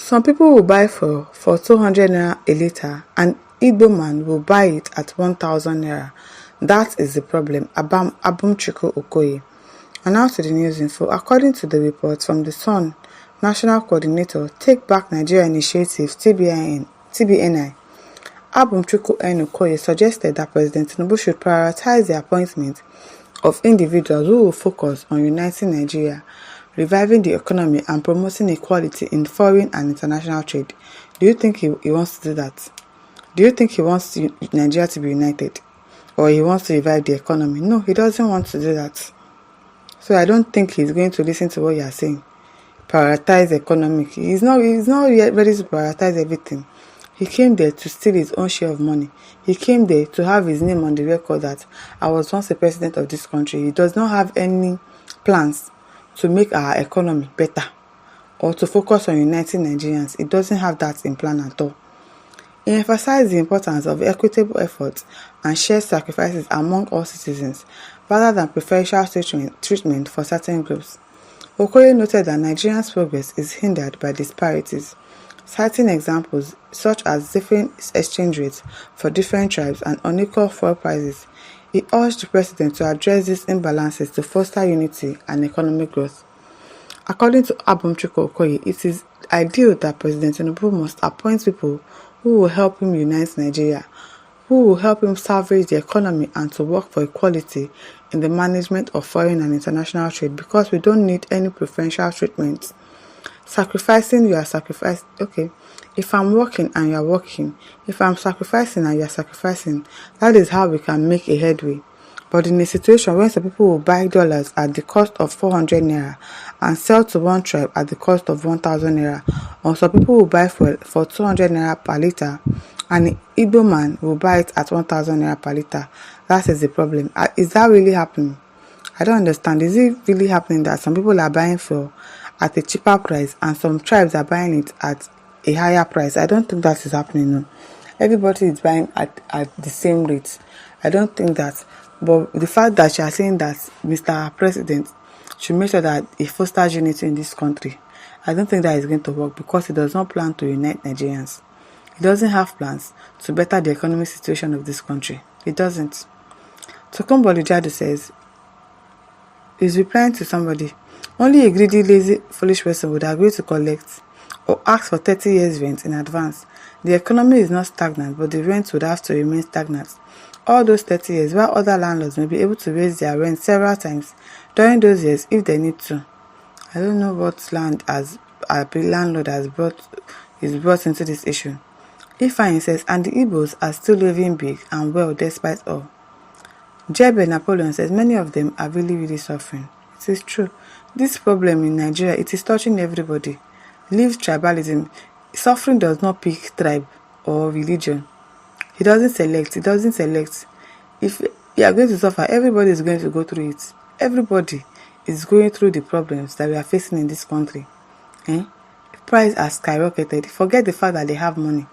Some people will buy for 200 naira a litre, and Igbo man will buy it at 1,000 naira. That is the problem. Abumchiko Okoye. And now to the news info. According to the report from the Sun National Coordinator, Take Back Nigeria Initiative TBNI, Abumchiko N. Okoye suggested that President Tinubu should prioritize the appointment of individuals who will focus on uniting Nigeria, reviving the economy, and promoting equality in foreign and international trade. Do you think he wants to do that? Do you think he wants Nigeria to be united? Or he wants to revive the economy? No, he doesn't want to do that. So I don't think he's going to listen to what you are saying. Prioritize economic. He's not yet ready to prioritize everything. He came there to steal his own share of money. He came there to have his name on the record that I was once a president of this country. He does not have any plans to make our economy better or to focus on uniting Nigerians. He doesn't have that in plan at all. He emphasized the importance of equitable efforts and shared sacrifices among all citizens, rather than preferential treatment for certain groups. Okoye noted that Nigerians' progress is hindered by disparities, citing examples such as different exchange rates for different tribes and unequal fuel prices. He urged the president to address these imbalances to foster unity and economic growth. According to Abumchiko Okoye, it is ideal that President Tinubu must appoint people who will help him unite Nigeria, who will help him salvage the economy and to work for equality in the management of foreign and international trade, because we don't need any preferential treatment. Sacrificing, you are sacrificing. Okay, if I'm working and you are working, if I'm sacrificing and you are sacrificing, that is how we can make a headway. But in a situation where some people will buy dollars at the cost of 400 naira and sell to one tribe at the cost of 1,000 naira, or some people will buy for 200 naira per litre and the Igbo man will buy it at 1,000 naira per litre, that is the problem. Is that really happening? I don't understand. Is it really happening that some people are buying fuel at a cheaper price and some tribes are buying it at a higher price? I don't think that is happening. No. Everybody is buying at the same rate. I don't think that. But the fact that you are saying that Mr. President should make sure that he fosters unity in this country, I don't think that is going to work, because he does not plan to unite Nigerians. He doesn't have plans to better the economic situation of this country. He doesn't. Tokunbo Lijadu says, he's replying to somebody, only a greedy, lazy, foolish person would agree to collect or ask for 30 years rent in advance. The economy is not stagnant, but the rent would have to remain stagnant all those 30 years, while other landlords may be able to raise their rent several times during those years if they need to. I don't know what landlord is brought into this issue. Ifeanyi says, and the Igbos are still living big and well despite all. Jebe Napoleon says, many of them are really, really suffering. It is true. This problem in Nigeria, it is touching everybody. Leave tribalism. Suffering does not pick tribe or religion. He doesn't select. If you are going to suffer, everybody is going to go through it. Everybody is going through the problems that we are facing in this country. Price has skyrocketed. Forget the fact that they have money.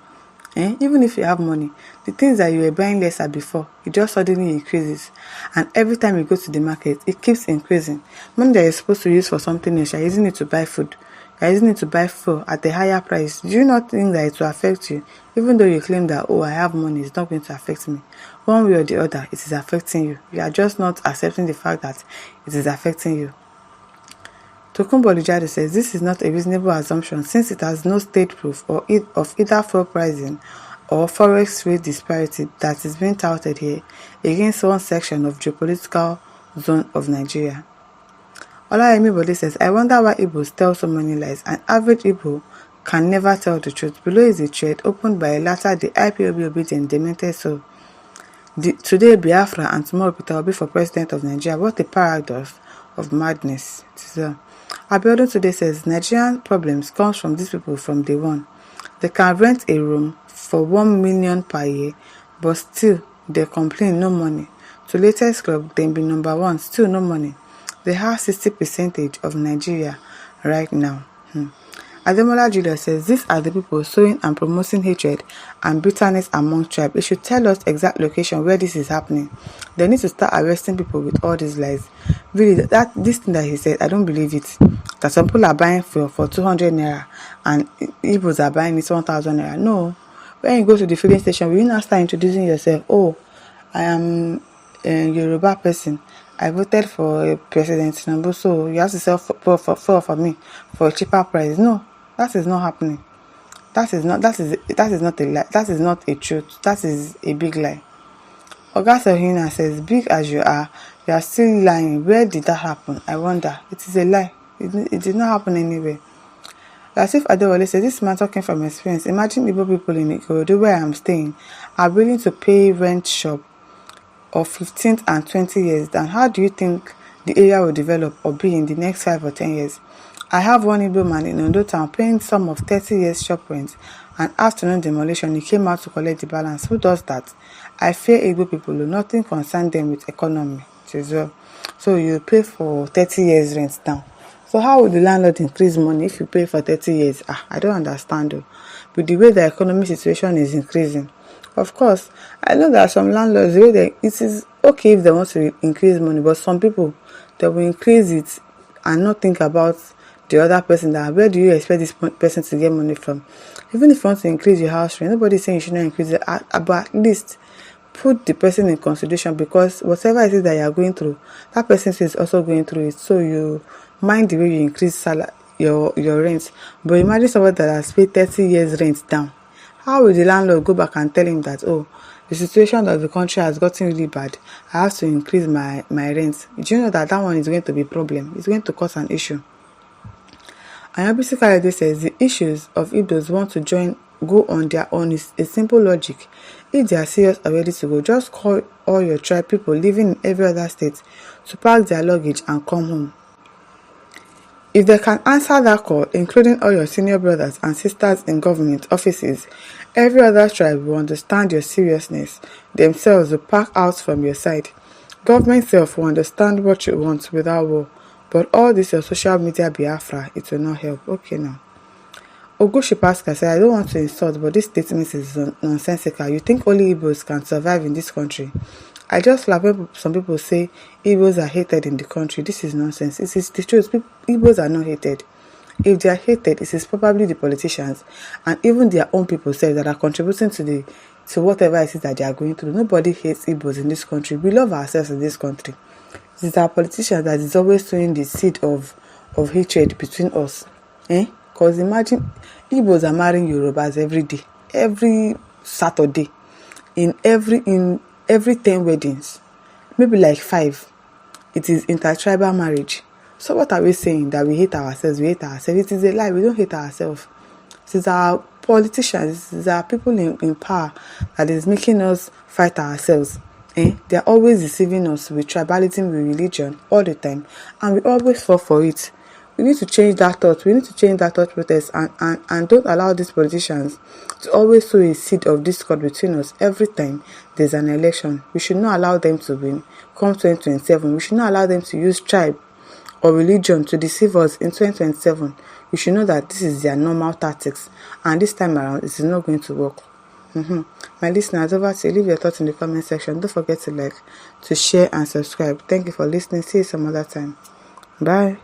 Even if you have money, the things that you were buying lesser before, it just suddenly increases. And every time you go to the market, it keeps increasing. Money that you're supposed to use for something else, you're using it to buy food. You're using it to buy fuel at a higher price. Do you not think that it will affect you? Even though you claim that, I have money, it's not going to affect me. One way or the other, it is affecting you. You are just not accepting the fact that it is affecting you. Tokunbo Lijadu says this is not a reasonable assumption, since it has no state proof of either fuel pricing or forex rate disparity that is being touted here against one section of geopolitical zone of Nigeria. Olayemi Bode says, I wonder why Igbos tell so many lies. An average Igbo can never tell the truth. Below is a thread opened by a latter, the IPOB obedient demented soul. Today Biafra and tomorrow Peter Obi for president of Nigeria. What a paradox of madness. Abiodun today says Nigerian problems comes from these people from day one. They can rent a room for 1 million per year, but still they complain no money. To latest club, they be number one, still no money. They have 60% of Nigeria right now. Ademola Julius says these are the people sowing and promoting hatred and bitterness among tribes. They should tell us exact location where this is happening. They need to start arresting people with all these lies. Really, this thing that he said, I don't believe it. that some people are buying for 200 naira and Igbos are buying it 1,000 naira. No. When you go to the filling station, will you now start introducing yourself? Oh, I am a Yoruba person. I voted for President Tinubu, so you have to sell for me for a cheaper price. No, that is not happening. That is not a lie. That is not a truth. That is a big lie. Oga Sohina says, big as you are still lying. Where did that happen? I wonder. It is a lie. It did not happen anywhere. Lateef Adewale says, this man talking from experience. Imagine Igbo people in Ikorodu where I am staying are willing to pay rent shop of 15 and 20 years. Then how do you think the area will develop or be in the next 5 or 10 years? I have one Igbo man in Ondo town paying some of 30 years shop rent and afternoon demolition. He came out to collect the balance. Who does that? I fear Igbo people. Nothing concern them with economy as well. So you pay for 30 years rent now. So how would the landlord increase money if you pay for 30 years? I don't understand though. With the way the economic situation is increasing. Of course, I know that some landlords, it is okay if they want to increase money, but some people, they will increase it and not think about the other person, that where do you expect this person to get money from? Even if you want to increase your house rent, nobody is saying you should not increase it, but at least put the person in consideration, because whatever it is that you are going through, that person is also going through it. So you mind the way you increase your rent. But imagine somebody that has paid 30 years rent down. How will the landlord go back and tell him that, oh, the situation of the country has gotten really bad, I have to increase my rent? Do you know that one is going to be a problem? It's going to cause an issue. And Abisi Kayode says the issues of Igbos want to go on their own is a simple logic. If they are serious or ready to go, just call all your tribe people living in every other state to pack their luggage and come home. If they can answer that call, including all your senior brothers and sisters in government offices, every other tribe will understand your seriousness. Themselves will pack out from your side. Government self will understand what you want without war. But all this your social media Biafra, it will not help. Okay now. Ogushi Pascal said, I don't want to insult, but this statement is nonsensical. You think only Igbos can survive in this country? I just laugh when some people say Igbos are hated in the country. This is nonsense. It is the truth. Igbos are not hated. If they are hated, it is probably the politicians and even their own people say that are contributing to whatever it is that they are going through. Nobody hates Igbos in this country. We love ourselves in this country. It is our politicians that is always sowing the seed of hatred between us. Because imagine Igbos are marrying Yorubas every day, every Saturday, in every 10 weddings, maybe like 5, it is intertribal marriage. So what are we saying? That we hate ourselves? We hate ourselves? It is a lie. We don't hate ourselves. It is our politicians, it is our people in power that is making us fight ourselves. They are always deceiving us with tribalism, with religion all the time, and we always fall for it. We need to change that thought. We need to change that thought process and don't allow these politicians to always sow a seed of discord between us every time there's an election. We should not allow them to win. Come 2027, we should not allow them to use tribe or religion to deceive us in 2027. We should know that this is their normal tactics, and this time around, it is not going to work. My listeners, over to you. Leave your thoughts in the comment section. Don't forget to like, to share, and subscribe. Thank you for listening. See you some other time. Bye.